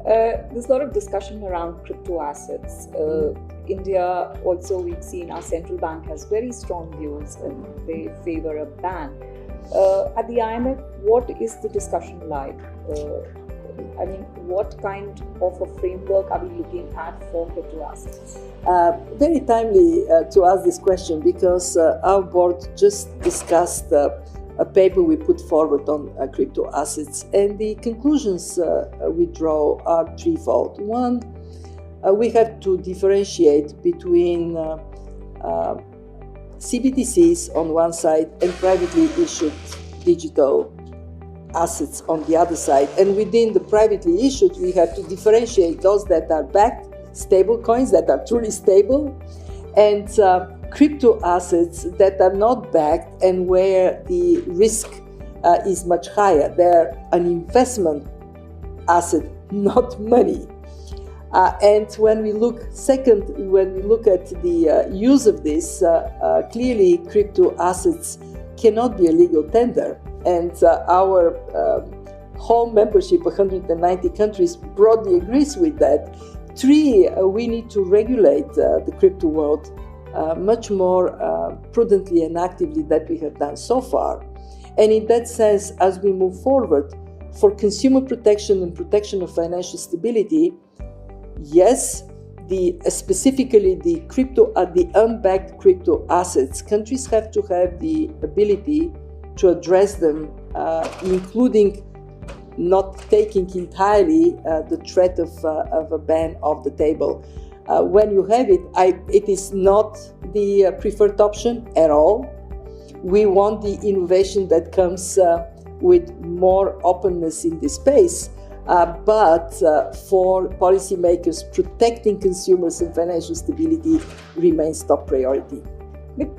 There's a lot of discussion around crypto assets. India also, we've seen our central bank has very strong views and they favor a ban. At the IMF, what is the discussion like? What kind of a framework are we looking at for crypto assets? Very timely to ask this question, because our board just discussed a paper we put forward on crypto assets, and the conclusions we draw are threefold. One, we have to differentiate between CBDCs on one side and privately issued digital assets on the other side. And within the privately issued, we have to differentiate those that are backed, stable coins that are truly stable, and crypto assets that are not backed and where the risk is much higher. They're an investment asset, not money. And when we look at the use of this, clearly crypto assets cannot be a legal tender. And our whole membership, 190 countries, broadly agrees with that. Three, we need to regulate the crypto world much more prudently and actively than we have done so far. And in that sense, as we move forward, for consumer protection and protection of financial stability, yes, specifically the unbacked crypto assets, countries have to have the ability to address them, including not taking entirely the threat of a ban off the table. When you have it, it is not the preferred option at all. We want the innovation that comes with more openness in this space, but for policymakers, protecting consumers and financial stability remains top priority. But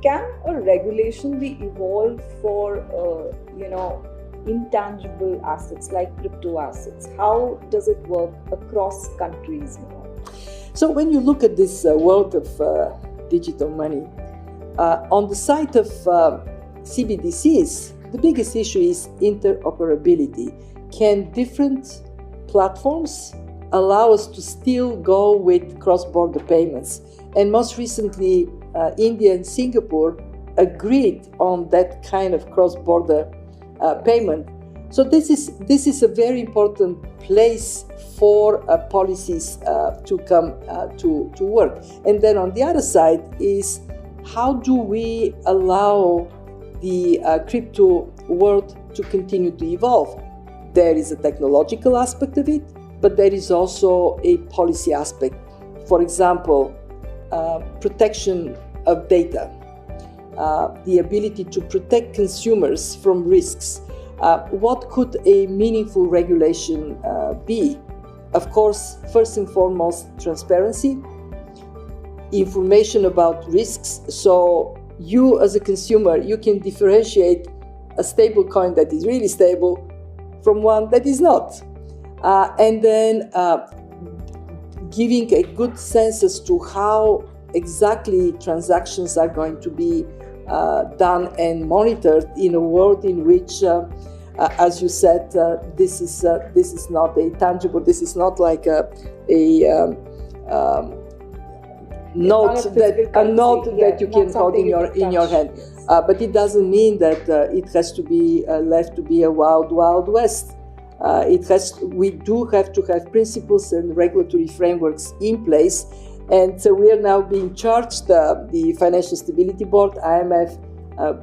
can a regulation be evolved for, intangible assets like crypto assets? How does it work across countries? So when you look at this world of digital money, on the side of CBDCs, the biggest issue is interoperability. Can different platforms allow us to still go with cross-border payments? And most recently, India and Singapore agreed on that kind of cross-border payment. So this is a very important place for policies to come to work. And then on the other side is, how do we allow the crypto world to continue to evolve? There is a technological aspect of it, but there is also a policy aspect. For example, protection of data, the ability to protect consumers from risks. What could a meaningful regulation be? Of course, first and foremost, transparency, information about risks. So you as a consumer, you can differentiate a stable coin that is really stable from one that is not. And then giving a good sense as to how exactly transactions are going to be done and monitored in a world in which, as you said, this is not a tangible. This is not like a note that you can hold in your hand. Yes. But it doesn't mean that it has to be left to be a wild west. We do have to have principles and regulatory frameworks in place. And so we are now being charged, the Financial Stability Board, IMF,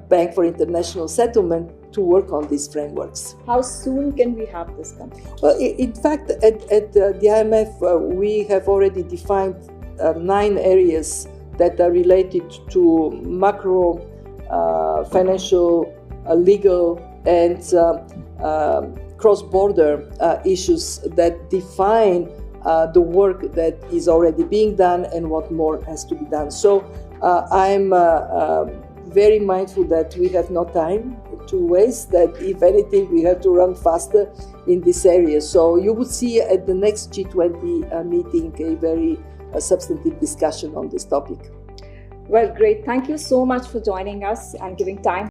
Bank for International Settlement, to work on these frameworks. How soon can we have this come? Well, in fact, at the IMF, we have already defined 9 areas that are related to macro, financial, legal, and cross-border issues that define the work that is already being done and what more has to be done. So I'm very mindful that we have no time to waste, that if anything, we have to run faster in this area. So you would see at the next G20 meeting a very substantive discussion on this topic. Well, great. Thank you so much for joining us and giving time